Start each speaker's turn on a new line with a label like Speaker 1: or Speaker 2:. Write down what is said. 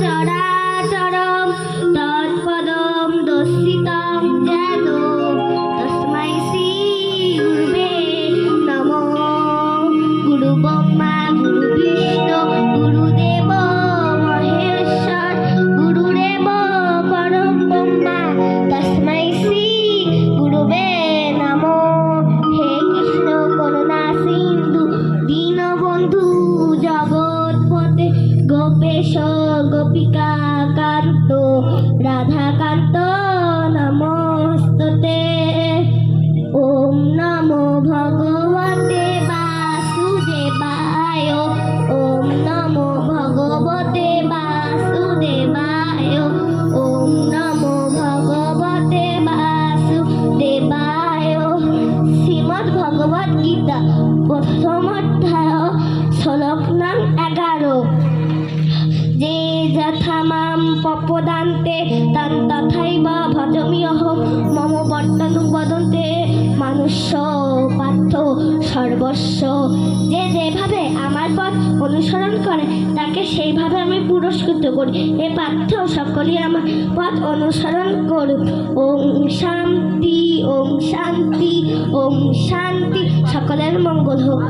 Speaker 1: চরাচরম তৎপদম দর্শিতম যেন তস্मै শ্রী গুরুবে নমঃ। গুরু ব্রহ্মা গুরু বিষ্ণু গুরুদেব মহেশ্বর গুরুদেব পরম ব্রহ্মা তস্मै শ্রী গুরুবে নমঃ। হে কৃষ্ণ করুণা সিন্ধু দীনবন্ধু জগৎপতে গোপেশ গোপিকা কান্ত রাধাকান্ত নমস্তুতে। ওম নমো ভগবতে বাসুদেবায়। ওম নমো ভগবতে বাসুদেবায়। ওম নমো ভগবতে বাসুদেবায়। শ্রীমদ্ ভগবদ গীতা প্রথম অধ্যায় শ্লোক নাম 11। যে যথা মাম প্রপদান্তে তাং তথৈব ভজাম্যহং মম বর্তমানুবদন্তে মানুষ্য পার্থ সর্বস্ব। যে যেভাবে আমার পথ অনুসরণ করে তাকে সেইভাবে আমি পুরস্কৃত করি। এ পার্থ সকলেই আমার পথ অনুসরণ করুক। ওম শান্তি ওম শান্তি ওম শান্তি। সকলের মঙ্গল হোক।